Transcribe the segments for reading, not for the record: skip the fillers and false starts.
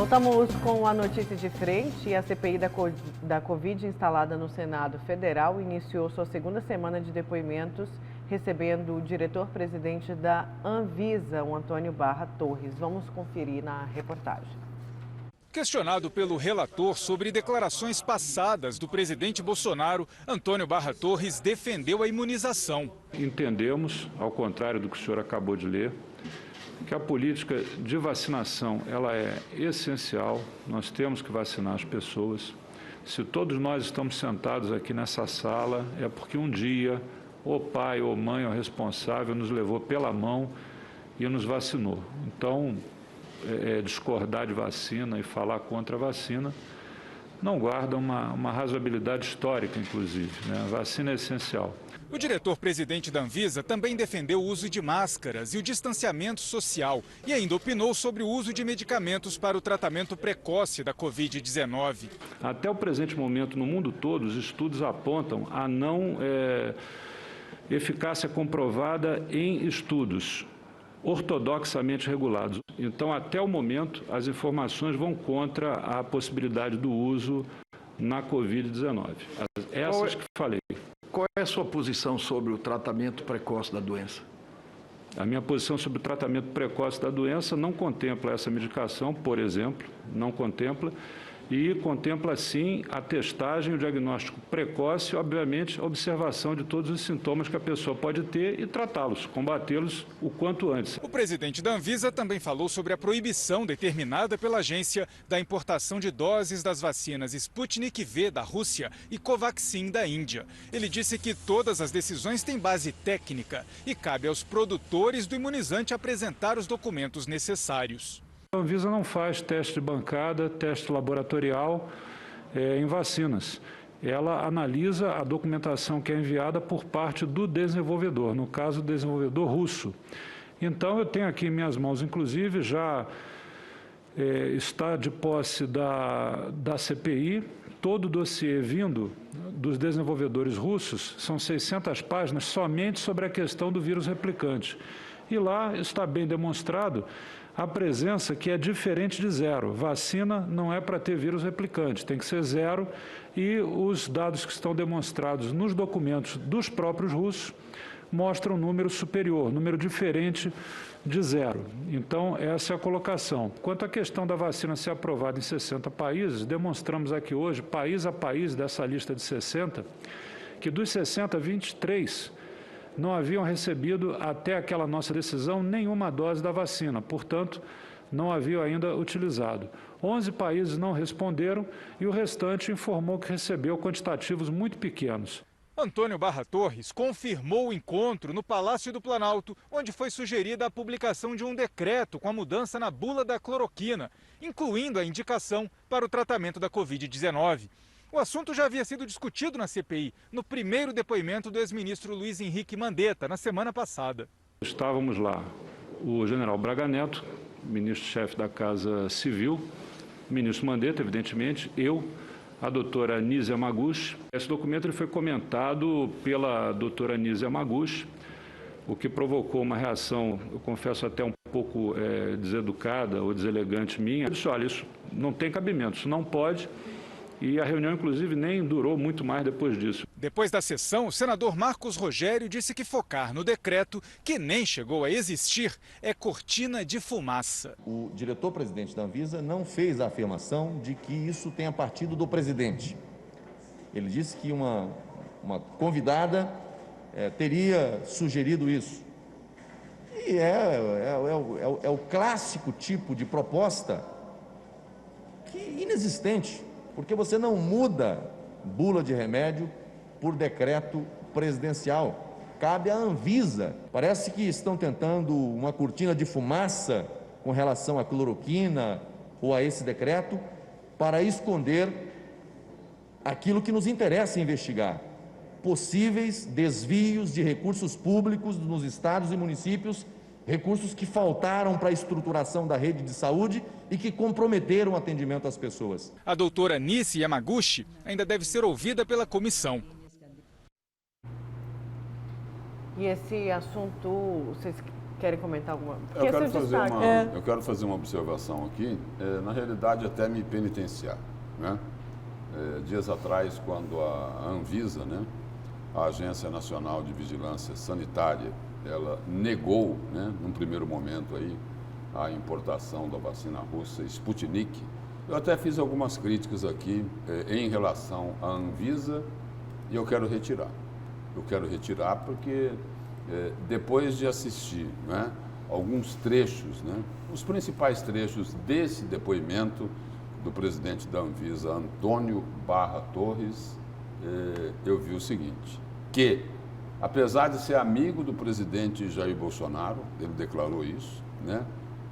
Voltamos com a notícia de frente. A CPI da Covid instalada no Senado Federal iniciou sua segunda semana de depoimentos, recebendo o diretor-presidente da Anvisa, o Antônio Barra Torres. Vamos conferir na reportagem. Questionado pelo relator sobre declarações passadas do presidente Bolsonaro, Antônio Barra Torres defendeu a imunização. Entendemos, ao contrário do que o senhor acabou de ler, que a política de vacinação ela é essencial. Nós temos que vacinar as pessoas. Se todos nós estamos sentados aqui nessa sala, é porque um dia o pai ou mãe ou responsável nos levou pela mão e nos vacinou. Então, discordar de vacina e falar contra a vacina não guarda uma razoabilidade histórica, inclusive, né? A vacina é essencial. O diretor-presidente da Anvisa também defendeu o uso de máscaras e o distanciamento social e ainda opinou sobre o uso de medicamentos para o tratamento precoce da Covid-19. Até o presente momento, no mundo todo, os estudos apontam a não eficácia comprovada em estudos ortodoxamente regulados. Então, até o momento, as informações vão contra a possibilidade do uso na Covid-19. Essas que falei. Qual é a sua posição sobre o tratamento precoce da doença? A minha posição sobre o tratamento precoce da doença não contempla essa medicação, por exemplo, não contempla, e contempla, sim, a testagem, o diagnóstico precoce e, obviamente, a observação de todos os sintomas que a pessoa pode ter e tratá-los, combatê-los o quanto antes. O presidente da Anvisa também falou sobre a proibição determinada pela agência da importação de doses das vacinas Sputnik V da Rússia e Covaxin da Índia. Ele disse que todas as decisões têm base técnica e cabe aos produtores do imunizante apresentar os documentos necessários. A Anvisa não faz teste de bancada, teste laboratorial em vacinas. Ela analisa a documentação que é enviada por parte do desenvolvedor, no caso, o desenvolvedor russo. Então, eu tenho aqui em minhas mãos, inclusive, já está de posse da CPI, todo o dossiê vindo dos desenvolvedores russos, são 600 páginas somente sobre a questão do vírus replicante. E lá está bem demonstrado a presença que é diferente de zero. Vacina não é para ter vírus replicante, tem que ser zero, e os dados que estão demonstrados nos documentos dos próprios russos mostram um número superior, número diferente de zero. Então, essa é a colocação. Quanto à questão da vacina ser aprovada em 60 países, demonstramos aqui hoje, país a país dessa lista de 60, que dos 60, 23 não haviam recebido, até aquela nossa decisão, nenhuma dose da vacina. Portanto, não haviam ainda utilizado. 11 países não responderam e o restante informou que recebeu quantitativos muito pequenos. Antônio Barra Torres confirmou o encontro no Palácio do Planalto, onde foi sugerida a publicação de um decreto com a mudança na bula da cloroquina, incluindo a indicação para o tratamento da Covid-19. O assunto já havia sido discutido na CPI, no primeiro depoimento do ex-ministro Luiz Henrique Mandetta, na semana passada. Estávamos lá, o general Braga Neto, ministro-chefe da Casa Civil, o ministro Mandetta, evidentemente, eu, a doutora Anísia Yamaguchi. Esse documento ele foi comentado pela doutora Anísia Yamaguchi, o que provocou uma reação, eu confesso até um pouco deseducada ou deselegante minha. Eu disse, olha, isso não tem cabimento, isso não pode. E a reunião, inclusive, nem durou muito mais depois disso. Depois da sessão, o senador Marcos Rogério disse que focar no decreto, que nem chegou a existir, é cortina de fumaça. O diretor-presidente da Anvisa não fez a afirmação de que isso tenha partido do presidente. Ele disse que uma convidada teria sugerido isso. E é o clássico tipo de proposta que é inexistente. Porque você não muda bula de remédio por decreto presidencial. Cabe à Anvisa. Parece que estão tentando uma cortina de fumaça com relação à cloroquina ou a esse decreto para esconder aquilo que nos interessa investigar. Possíveis desvios de recursos públicos nos estados e municípios, recursos que faltaram para a estruturação da rede de saúde e que comprometeram o atendimento às pessoas. A doutora Anísia Yamaguchi ainda deve ser ouvida pela comissão. E esse assunto, vocês querem comentar alguma Eu quero fazer uma observação aqui, na realidade até me penitenciar, né? Dias atrás, quando a Anvisa, né, a Agência Nacional de Vigilância Sanitária, ela negou, né, num primeiro momento aí, a importação da vacina russa Sputnik. Eu até fiz algumas críticas aqui em relação à Anvisa e eu quero retirar. Eu quero retirar porque depois de assistir, né, alguns trechos, né, os principais trechos desse depoimento do presidente da Anvisa, Antônio Barra Torres, eu vi o seguinte, que apesar de ser amigo do presidente Jair Bolsonaro, ele declarou isso, né,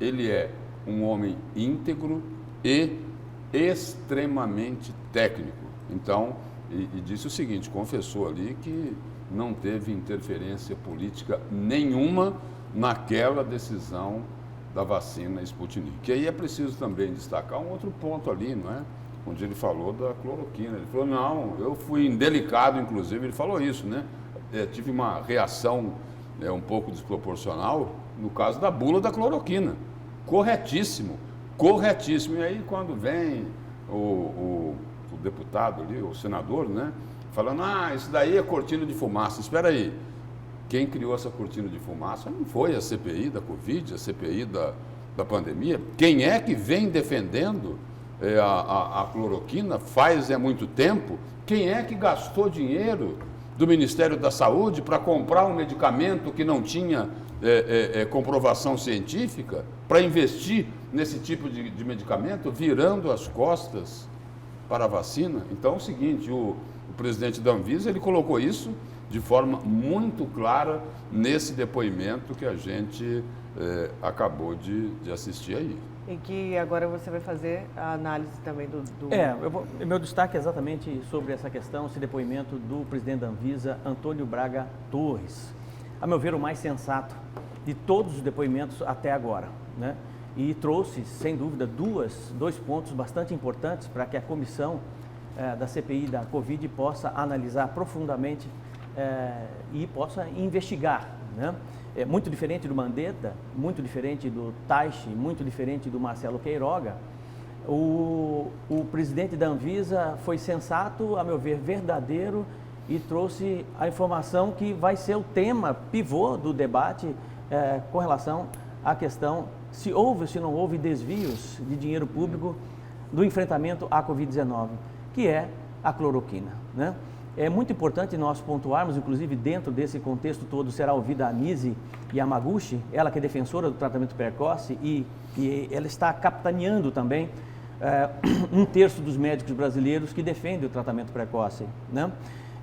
ele é um homem íntegro e extremamente técnico. Então, e disse o seguinte, confessou ali que não teve interferência política nenhuma naquela decisão da vacina Sputnik. E aí é preciso também destacar um outro ponto ali, não é? Onde ele falou da cloroquina. Ele falou, não, eu fui indelicado, inclusive, ele falou isso, né? Tive uma reação um pouco desproporcional no caso da bula da cloroquina. Corretíssimo, corretíssimo. E aí quando vem o deputado ali, o senador, né? Falando, isso daí é cortina de fumaça. Espera aí, quem criou essa cortina de fumaça não foi a CPI da Covid, a CPI da pandemia. Quem é que vem defendendo a cloroquina faz muito tempo? Quem é que gastou dinheiro do Ministério da Saúde para comprar um medicamento que não tinha comprovação científica, para investir nesse tipo de medicamento, virando as costas para a vacina? Então é o seguinte, o presidente da Anvisa, ele colocou isso de forma muito clara nesse depoimento que a gente acabou de assistir aí. E que agora você vai fazer a análise também do... Meu destaque é exatamente sobre essa questão, esse depoimento do presidente da Anvisa, Antônio Braga Torres. A meu ver, o mais sensato de todos os depoimentos até agora, né? E trouxe, sem dúvida, dois pontos bastante importantes para que a comissão da CPI da Covid possa analisar profundamente e possa investigar, né? É muito diferente do Mandetta, muito diferente do Taishi, muito diferente do Marcelo Queiroga. O presidente da Anvisa foi sensato, a meu ver, verdadeiro, e trouxe a informação que vai ser o tema pivô do debate com relação à questão se houve ou se não houve desvios de dinheiro público do enfrentamento à Covid-19, que é a cloroquina, né? É muito importante nós pontuarmos, inclusive dentro desse contexto todo, será ouvida a Anise Yamaguchi, ela que é defensora do tratamento precoce e ela está capitaneando também 1/3 dos médicos brasileiros que defendem o tratamento precoce, né?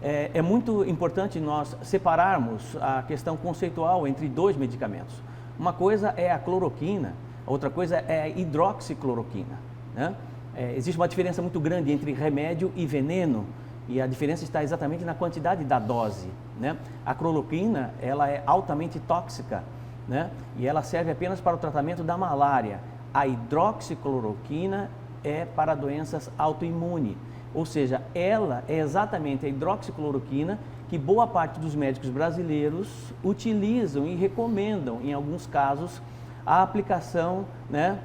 É muito importante nós separarmos a questão conceitual entre dois medicamentos. Uma coisa é a cloroquina, a outra coisa é a hidroxicloroquina, né? Existe uma diferença muito grande entre remédio e veneno, e a diferença está exatamente na quantidade da dose, né? A cloroquina, ela é altamente tóxica, né? E ela serve apenas para o tratamento da malária. A hidroxicloroquina é para doenças autoimunes, ou seja, ela é exatamente a hidroxicloroquina que boa parte dos médicos brasileiros utilizam e recomendam, em alguns casos, a aplicação, né,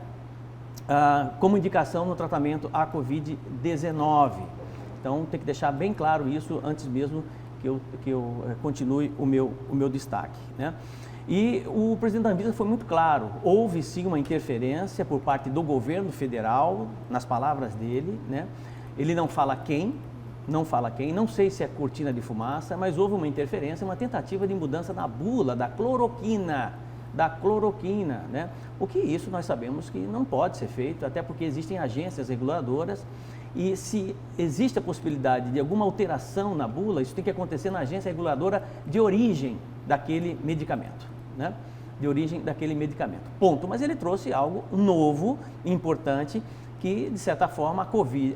como indicação no tratamento à Covid-19. Então, tem que deixar bem claro isso antes mesmo que eu continue o meu destaque, né? E o presidente da Anvisa foi muito claro, houve sim uma interferência por parte do governo federal, nas palavras dele, né? Ele não fala quem, não sei se é cortina de fumaça, mas houve uma interferência, uma tentativa de mudança na bula da cloroquina, né? O que isso nós sabemos que não pode ser feito, até porque existem agências reguladoras. E se existe a possibilidade de alguma alteração na bula, isso tem que acontecer na agência reguladora de origem daquele medicamento, né? De origem daquele medicamento. Ponto. Mas ele trouxe algo novo, importante, que, de certa forma,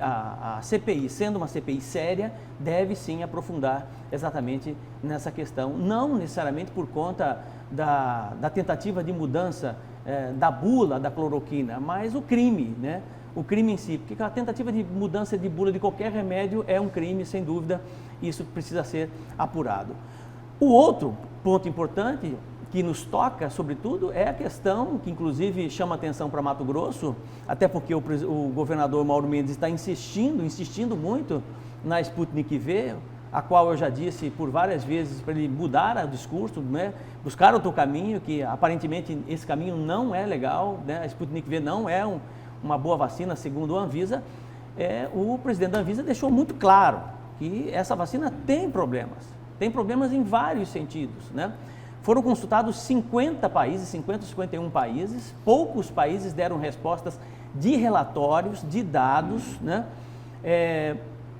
a CPI, sendo uma CPI séria, deve sim aprofundar exatamente nessa questão. Não necessariamente por conta da tentativa de mudança da bula da cloroquina, mas o crime, né? O crime em si, porque a tentativa de mudança de bula de qualquer remédio é um crime, sem dúvida, e isso precisa ser apurado. O outro ponto importante que nos toca, sobretudo, é a questão que, inclusive, chama atenção para Mato Grosso, até porque o governador Mauro Mendes está insistindo muito na Sputnik V, a qual eu já disse por várias vezes para ele mudar o discurso, né? Buscar outro caminho, que aparentemente esse caminho não é legal, né? A Sputnik V não é uma boa vacina, segundo a Anvisa. O presidente da Anvisa deixou muito claro que essa vacina tem problemas em vários sentidos, né? Foram consultados 50 países, 51 países, poucos países deram respostas de relatórios, de dados, né?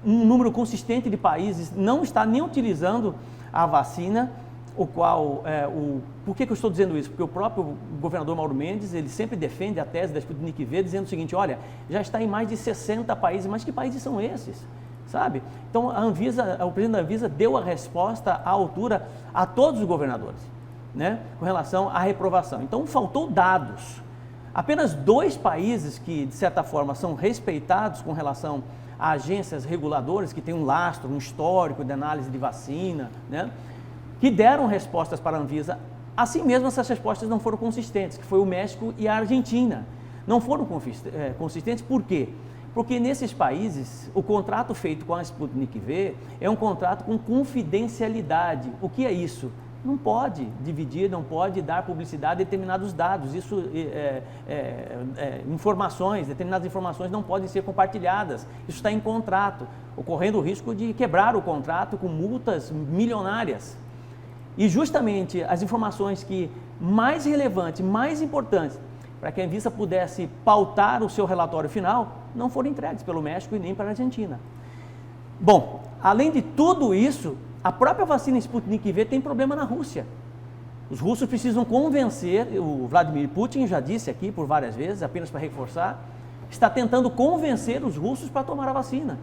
Um número consistente de países não está nem utilizando a vacina, por que eu estou dizendo isso? Porque o próprio governador Mauro Mendes, ele sempre defende a tese da Sputnik V, dizendo o seguinte, olha, já está em mais de 60 países, mas que países são esses? Sabe? Então, o presidente da Anvisa deu a resposta à altura a todos os governadores, né, com relação à reprovação. Então, faltou dados. Apenas 2 países que, de certa forma, são respeitados com relação a agências reguladoras, que têm um lastro, um histórico de análise de vacina, né, que deram respostas para a Anvisa. Assim mesmo, essas respostas não foram consistentes, que foi o México e a Argentina. Não foram consistentes, por quê? Porque nesses países, o contrato feito com a Sputnik V é um contrato com confidencialidade. O que é isso? Não pode dividir, não pode dar publicidade a determinados dados. Isso, determinadas informações não podem ser compartilhadas. Isso está em contrato, ocorrendo o risco de quebrar o contrato com multas milionárias. E justamente as informações que mais relevantes, mais importantes, para que a Anvisa pudesse pautar o seu relatório final, não foram entregues pelo México e nem para a Argentina. Bom, além de tudo isso, a própria vacina Sputnik V tem problema na Rússia. Os russos precisam convencer, o Vladimir Putin já disse aqui por várias vezes, apenas para reforçar, está tentando convencer os russos para tomar a vacina.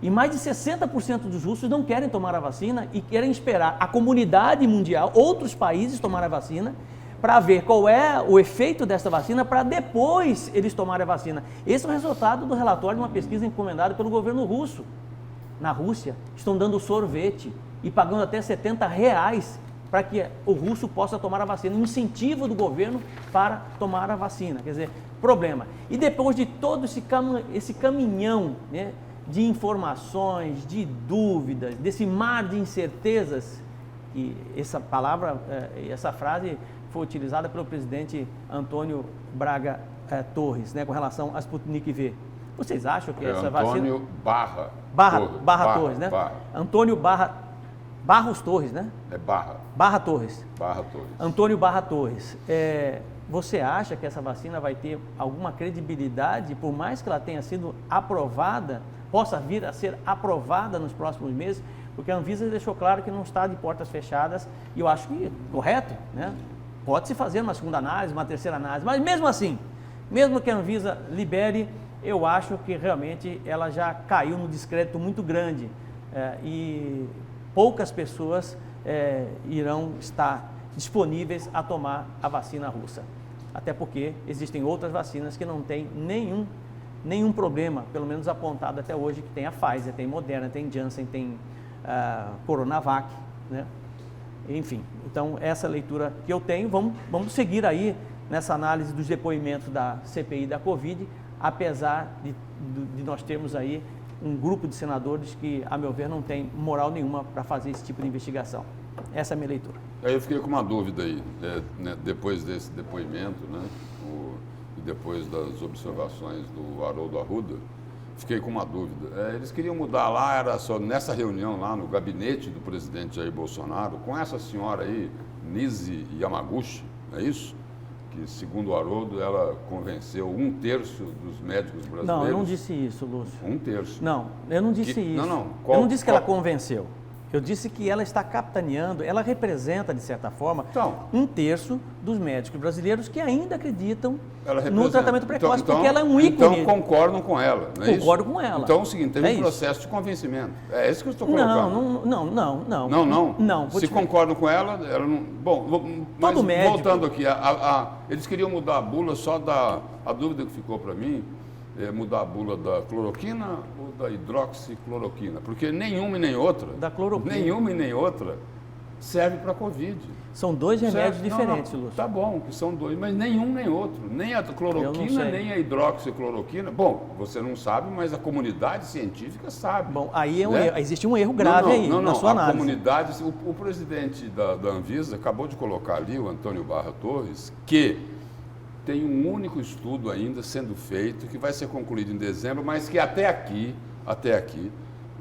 E mais de 60% dos russos não querem tomar a vacina e querem esperar a comunidade mundial, outros países tomar a vacina, para ver qual é o efeito dessa vacina, para depois eles tomarem a vacina. Esse é o resultado do relatório de uma pesquisa encomendada pelo governo russo. Na Rússia, estão dando sorvete e pagando até R$70 para que o russo possa tomar a vacina. Um incentivo do governo para tomar a vacina. Quer dizer, problema. E depois de todo esse caminhão, né, de informações, de dúvidas, desse mar de incertezas, e essa frase foi utilizada pelo presidente Antônio Braga Torres, né, com relação à Sputnik V. Vocês acham que essa vacina... Antônio Barra Torres, né? Antônio Barros Torres, né? Barra Torres. Antônio Barra Torres. Você acha que essa vacina vai ter alguma credibilidade, por mais que ela tenha sido aprovada, possa vir a ser aprovada nos próximos meses? Porque a Anvisa deixou claro que não está de portas fechadas, e eu acho que é correto, né? Pode-se fazer uma segunda análise, uma terceira análise, mas mesmo assim, mesmo que a Anvisa libere, eu acho que realmente ela já caiu num descrédito muito grande, e poucas pessoas irão estar disponíveis a tomar a vacina russa. Até porque existem outras vacinas que não têm nenhum problema, pelo menos apontado até hoje, que tem a Pfizer, tem Moderna, tem Janssen, tem Coronavac, né? Enfim, então essa leitura que eu tenho, vamos seguir aí nessa análise dos depoimentos da CPI da Covid, apesar de nós termos aí um grupo de senadores que, a meu ver, não tem moral nenhuma para fazer esse tipo de investigação. Essa é a minha leitura. Aí eu fiquei com uma dúvida aí, né, depois desse depoimento, né, e depois das observações do Haroldo Arruda, fiquei com uma dúvida. Eles queriam mudar lá, era só nessa reunião lá no gabinete do presidente Jair Bolsonaro, com essa senhora aí, Nise Yamaguchi, não é isso? Que, segundo o Haroldo, ela convenceu 1/3 dos médicos brasileiros. Não, eu não disse isso, Lúcio. 1/3. Não, eu não disse isso. Eu não disse que ela convenceu. Eu disse que ela está capitaneando, ela representa, de certa forma, 1/3 dos médicos brasileiros que ainda acreditam no tratamento precoce, porque ela é um ícone. Então concordam com ela, não é isso? Concordo com ela. Então é o seguinte, teve um processo de convencimento. É isso que eu estou colocando. Não. Se concordam com ela não... Bom, mas voltando aqui, eles queriam mudar a bula só a dúvida que ficou para mim, mudar a bula da cloroquina ou da hidroxicloroquina, porque nenhuma e nem outra, serve para Covid. São 2 remédios Certo? diferentes, Não, Lúcio. tá bom, que são 2, mas nenhum nem outro. Nem a cloroquina, nem a hidroxicloroquina. Bom, você não sabe, mas a comunidade científica sabe. Bom, aí né? Existe um erro grave aí na sua análise. A comunidade, o presidente da Anvisa acabou de colocar ali, o Antônio Barra Torres, que tem um único estudo ainda sendo feito, que vai ser concluído em dezembro, mas que até aqui,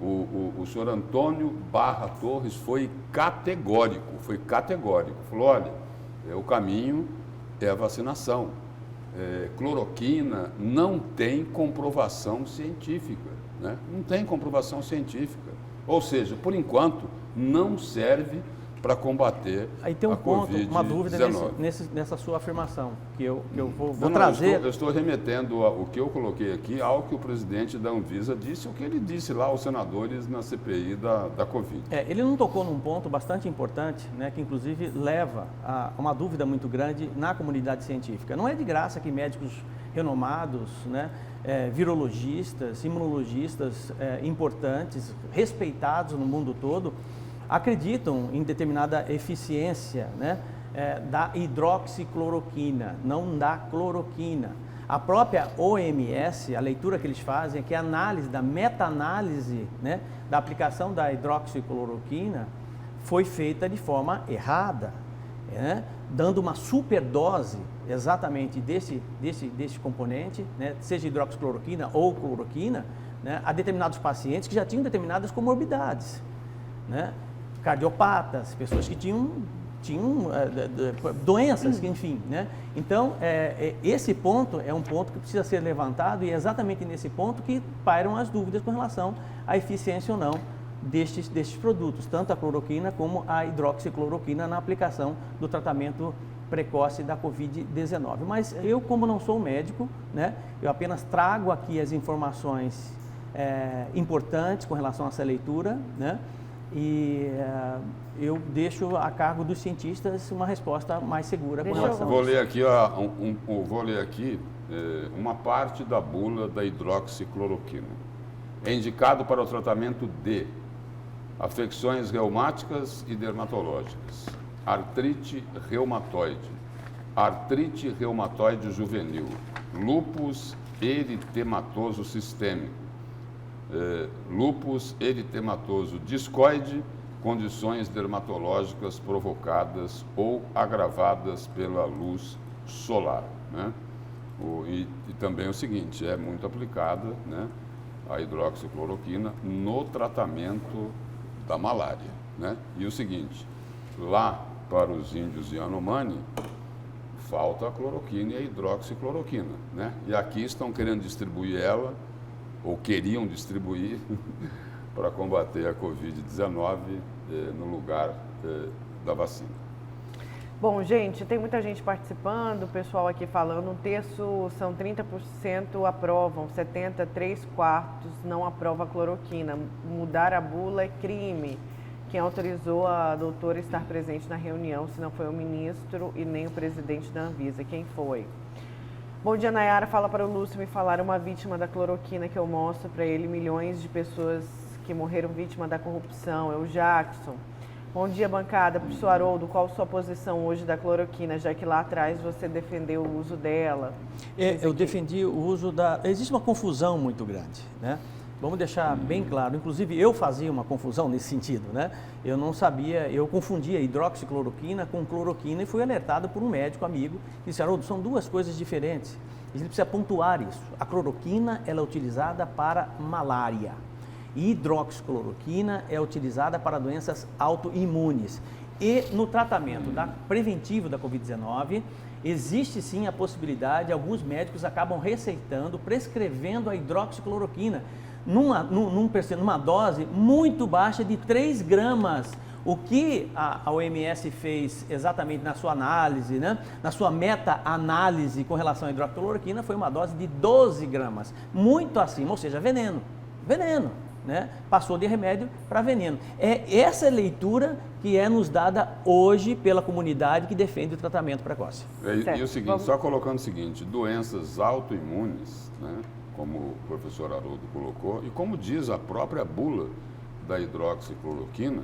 o senhor Antônio Barra Torres foi categórico. Falou, olha, o caminho é a vacinação. Cloroquina não tem comprovação científica, né? Não tem comprovação científica. Ou seja, por enquanto, não serve para combater aí tem um a ponto, Covid-19. uma dúvida nessa sua afirmação, que eu vou Não, trazer. Eu estou remetendo o que eu coloquei aqui ao que o presidente da Anvisa disse, o que ele disse lá aos senadores na CPI da Covid. Ele não tocou num ponto bastante importante, né, que inclusive leva a uma dúvida muito grande na comunidade científica. Não é de graça que médicos renomados, né, virologistas, imunologistas importantes, respeitados no mundo todo, acreditam em determinada eficiência, né, da hidroxicloroquina, não da cloroquina. A própria OMS, a leitura que eles fazem é que a análise, da meta-análise, né, da aplicação da hidroxicloroquina foi feita de forma errada, né, dando uma superdose exatamente desse componente, né, seja hidroxicloroquina ou cloroquina, né, a determinados pacientes que já tinham determinadas comorbidades, né, cardiopatas, pessoas que tinham doenças, enfim, né? Então, esse ponto é um ponto que precisa ser levantado e é exatamente nesse ponto que pairam as dúvidas com relação à eficiência ou não destes produtos, tanto a cloroquina como a hidroxicloroquina na aplicação do tratamento precoce da Covid-19. Mas eu, como não sou médico, né, eu apenas trago aqui as informações importantes com relação a essa leitura, né? E eu deixo a cargo dos cientistas uma resposta mais segura com relação a isso. Vou ler aqui uma parte da bula da hidroxicloroquina. É indicado para o tratamento de afecções reumáticas e dermatológicas, artrite reumatoide juvenil, lúpus eritematoso sistêmico, lúpus eritematoso discoide, condições dermatológicas provocadas ou agravadas pela luz solar, né? E também o seguinte, é muito aplicada, né, a hidroxicloroquina no tratamento da malária, né? E o seguinte, lá para os índios Yanomami, falta a cloroquina e a hidroxicloroquina, né? E aqui estão querendo distribuir ela, ou queriam distribuir, para combater a Covid-19 no lugar da vacina. Bom, gente, tem muita gente participando, o pessoal aqui falando, um terço, são 30% aprovam, 73/4 não aprova a cloroquina. Mudar a bula é crime. Quem autorizou a doutora estar presente na reunião, se não foi o ministro e nem o presidente da Anvisa, quem foi? Bom dia, Nayara. Fala para o Lúcio me falar uma vítima da cloroquina que eu mostro para ele, milhões de pessoas que morreram vítima da corrupção. É o Jackson. Bom dia, bancada. Professor Haroldo, qual sua posição hoje da cloroquina, já que lá atrás você defendeu o uso dela? Eu defendi o uso da... Existe uma confusão muito grande, né? Vamos deixar bem claro, inclusive eu fazia uma confusão nesse sentido, né? Eu não sabia, eu confundia hidroxicloroquina com cloroquina e fui alertado por um médico amigo que disse, Haroldo, são duas coisas diferentes. A gente precisa pontuar isso. A cloroquina ela é utilizada para malária e hidroxicloroquina é utilizada para doenças autoimunes. E no tratamento preventivo da Covid-19, existe sim a possibilidade, alguns médicos acabam receitando, prescrevendo a hidroxicloroquina, numa dose muito baixa de 3 gramas. O que a OMS fez exatamente na sua análise, né? Na sua meta-análise com relação à hidroxicloroquina, foi uma dose de 12 gramas, muito acima, ou seja, veneno, né? Passou de remédio para veneno. É essa leitura que é nos dada hoje pela comunidade que defende o tratamento precoce. E o seguinte, só colocando o seguinte, doenças autoimunes, né? Como o professor Haroldo colocou, e como diz a própria bula da hidroxicloroquina,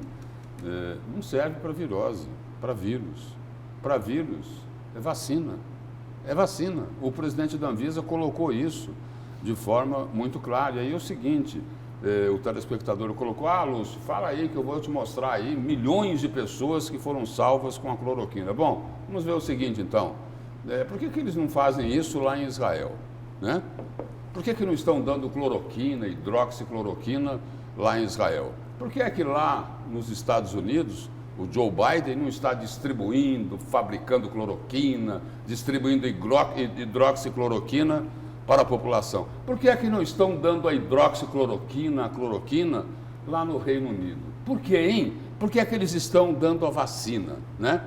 não serve para virose, para vírus. Para vírus é vacina. É vacina. O presidente da Anvisa colocou isso de forma muito clara. E aí é o seguinte, o telespectador colocou, Lúcio, fala aí que eu vou te mostrar aí milhões de pessoas que foram salvas com a cloroquina. Bom, vamos ver o seguinte então, por que eles não fazem isso lá em Israel, né? Por que não estão dando cloroquina, hidroxicloroquina lá em Israel? Por que é que lá nos Estados Unidos o Joe Biden não está distribuindo, fabricando cloroquina, distribuindo hidroxicloroquina para a população? Por que é que não estão dando a hidroxicloroquina, a cloroquina, lá no Reino Unido? Por quê, hein? Por que é que eles estão dando a vacina, né?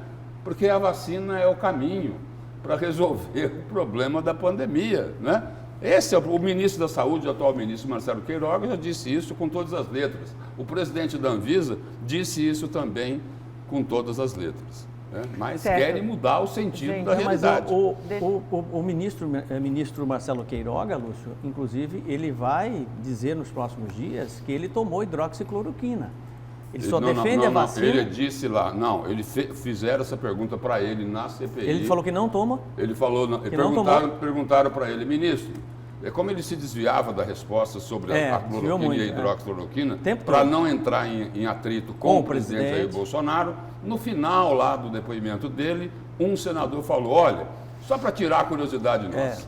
Porque a vacina é o caminho para resolver o problema da pandemia, né? Esse é o ministro da Saúde, o atual ministro Marcelo Queiroga, já disse isso com todas as letras. O presidente da Anvisa disse isso também com todas as letras. Né? Mas querem mudar o sentido da realidade. O ministro Marcelo Queiroga, Lúcio, inclusive, ele vai dizer nos próximos dias que ele tomou hidroxicloroquina. Ele só defende a vacina. Ele disse lá, fizeram essa pergunta para ele na CPI. Ele falou que não toma? Ele falou, perguntaram para ele, ministro, como ele se desviava da resposta sobre a cloroquina e a hidroxicloroquina, para não entrar em atrito com o presidente Jair Bolsonaro, no final lá do depoimento dele, um senador falou, olha, só para tirar a curiosidade nossa,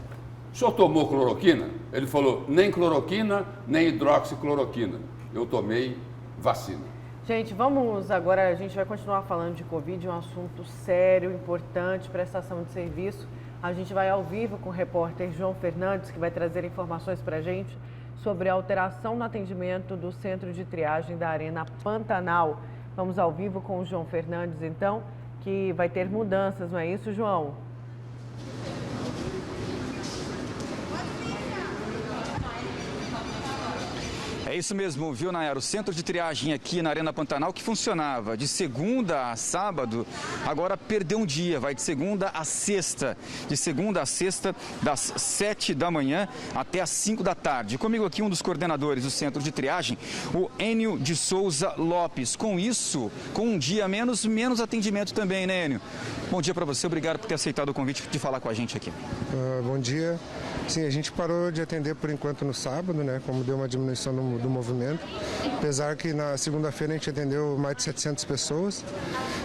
o senhor tomou cloroquina? Ele falou, nem cloroquina, nem hidroxicloroquina. Eu tomei vacina. Gente, vamos agora, a gente vai continuar falando de Covid, um assunto sério, importante, prestação de serviço. A gente vai ao vivo com o repórter João Fernandes, que vai trazer informações para a gente sobre a alteração no atendimento do centro de triagem da Arena Pantanal. Vamos ao vivo com o João Fernandes, então, que vai ter mudanças, não é isso, João? É isso mesmo, viu, Nayara? O centro de triagem aqui na Arena Pantanal, que funcionava de segunda a sábado, agora perdeu um dia, vai de segunda a sexta. De segunda a sexta, das 7 da manhã até as 5 da tarde. Comigo aqui um dos coordenadores do centro de triagem, o Enio de Souza Lopes. Com isso, com um dia menos atendimento também, né, Enio? Bom dia para você, obrigado por ter aceitado o convite de falar com a gente aqui. Bom dia. Sim, a gente parou de atender por enquanto no sábado, né, como deu uma diminuição do movimento, apesar que na segunda-feira a gente atendeu mais de 700 pessoas,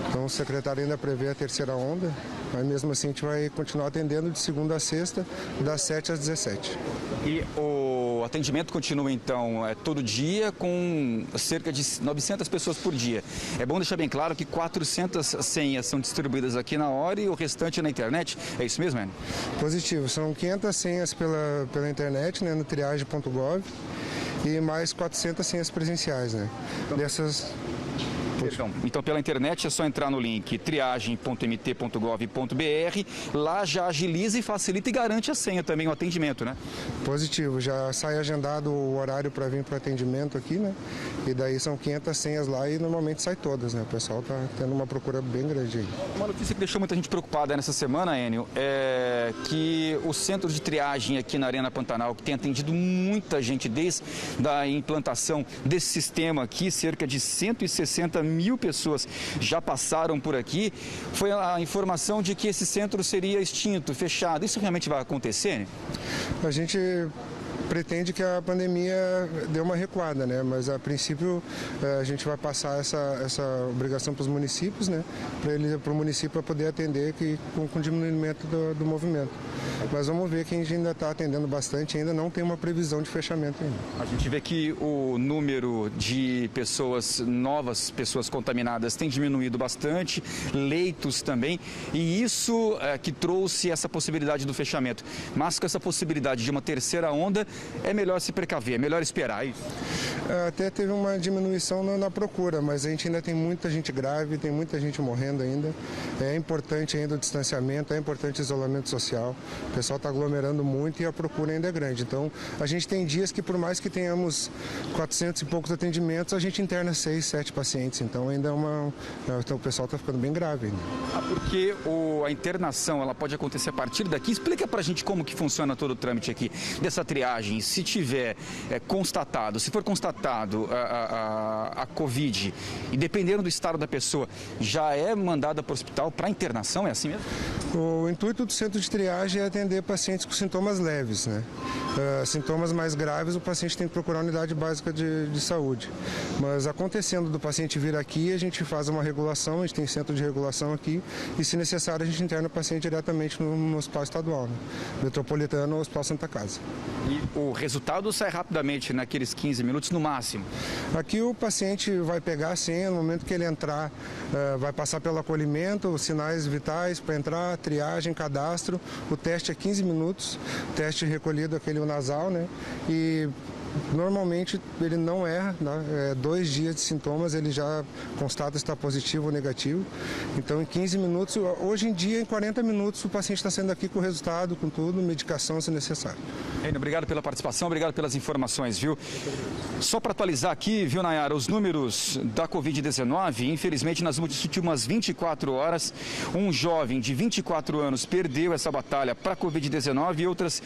então o secretário ainda prevê a terceira onda, mas mesmo assim a gente vai continuar atendendo de segunda a sexta, das 7 às 17. E o atendimento continua então todo dia com cerca de 900 pessoas por dia. É bom deixar bem claro que 400 senhas são distribuídas aqui na hora e o restante na internet, é isso mesmo, Enio? Positivo, são 500 senhas pela internet, né, no triage.gov e mais 400 senhas presenciais, né? Dessas... Então, pela internet é só entrar no link triagem.mt.gov.br, lá já agiliza e facilita e garante a senha também, o atendimento, né? Positivo, já sai agendado o horário para vir para o atendimento aqui, né? E daí são 500 senhas lá e normalmente sai todas, né? O pessoal está tendo uma procura bem grande aí. Uma notícia que deixou muita gente preocupada nessa semana, Enio, é que o centro de triagem aqui na Arena Pantanal, que tem atendido muita gente desde a implantação desse sistema aqui, cerca de 160 mil pessoas já passaram por aqui, foi a informação de que esse centro seria extinto, fechado. Isso realmente vai acontecer, né? A gente pretende que a pandemia dê uma recuada, né? Mas a princípio a gente vai passar essa obrigação para os municípios, né? Para o município poder atender com diminuimento do movimento. Mas vamos ver que a gente ainda está atendendo bastante, ainda não tem uma previsão de fechamento ainda. A gente vê que o número de novas pessoas contaminadas tem diminuído bastante, leitos também, e isso que trouxe essa possibilidade do fechamento. Mas com essa possibilidade de uma terceira onda, é melhor se precaver, é melhor esperar isso. Até teve uma diminuição na procura, mas a gente ainda tem muita gente grave, tem muita gente morrendo ainda. É importante ainda o distanciamento, é importante o isolamento social. O pessoal está aglomerando muito e a procura ainda é grande. Então, a gente tem dias que, por mais que tenhamos 400 e poucos atendimentos, a gente interna 6, 7 pacientes. Então, ainda então, o pessoal está ficando bem grave ainda. Porque a internação ela pode acontecer a partir daqui. Explica pra gente como que funciona todo o trâmite aqui dessa triagem. Se tiver constatado, se for constatado a Covid e dependendo do estado da pessoa, já é mandada para o hospital para internação? É assim mesmo? O intuito do centro de triagem é atender pacientes com sintomas leves, né? Sintomas mais graves, o paciente tem que procurar a unidade básica de saúde. Mas acontecendo do paciente vir aqui, a gente faz uma regulação, a gente tem centro de regulação aqui e, se necessário, a gente interna o paciente diretamente no hospital estadual, né? Metropolitano ou Hospital Santa Casa. E o resultado sai rapidamente, naqueles 15 minutos no máximo? Aqui o paciente vai pegar a senha, no momento que ele entrar, vai passar pelo acolhimento, os sinais vitais para entrar, triagem, cadastro. O teste é 15 minutos, teste recolhido aquele nasal, né? E normalmente ele não erra, né? 2 dias de sintomas ele já constata se está positivo ou negativo. Então, em 15 minutos, hoje em dia, em 40 minutos, o paciente está saindo aqui com o resultado, com tudo, medicação se necessário. Obrigado pela participação, obrigado pelas informações, viu? Só para atualizar aqui, viu, Nayara, os números da Covid-19, infelizmente, nas últimas 24 horas, um jovem de 24 anos perdeu essa batalha para a Covid-19 e outras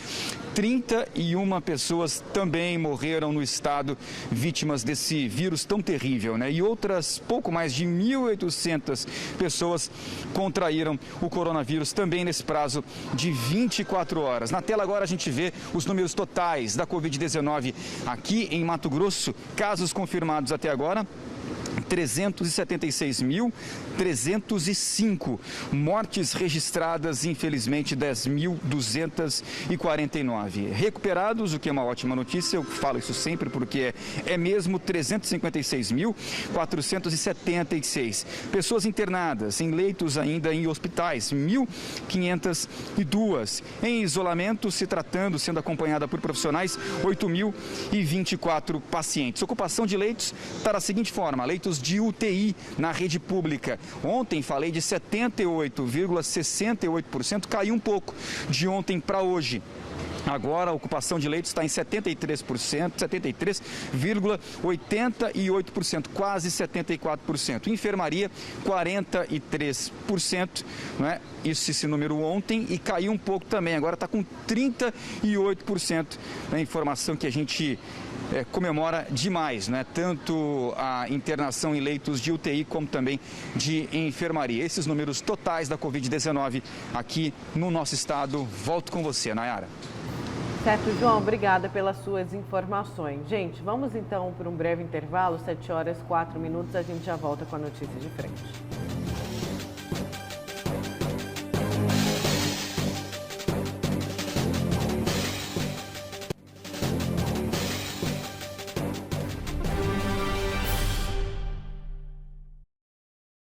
31 pessoas também morreram no estado vítimas desse vírus tão terrível, né? E outras pouco mais de 1.800 pessoas contraíram o coronavírus também nesse prazo de 24 horas. Na tela agora a gente vê os números totais da Covid-19 aqui em Mato Grosso, casos confirmados até agora. 376.305 mortes registradas, infelizmente 10.249 recuperados, o que é uma ótima notícia. Eu falo isso sempre porque é mesmo 356.476 pessoas internadas em leitos ainda em hospitais, 1.502 em isolamento, sendo acompanhada por profissionais, 8.024 pacientes. Ocupação de leitos está da seguinte forma: leitos de UTI na rede pública. Ontem falei de 78,68%, caiu um pouco de ontem para hoje. Agora a ocupação de leitos está em 73%, 73,88%, quase 74%. Enfermaria, 43%, não é? Esse número ontem, e caiu um pouco também, agora está com 38%. É informação que a gente comemora demais, né? Tanto a internação em leitos de UTI como também de enfermaria. Esses números totais da Covid-19 aqui no nosso estado. Volto com você, Nayara. Certo, João, obrigada pelas suas informações. Gente, vamos então para um breve intervalo, 7h04, a gente já volta com a notícia de frente.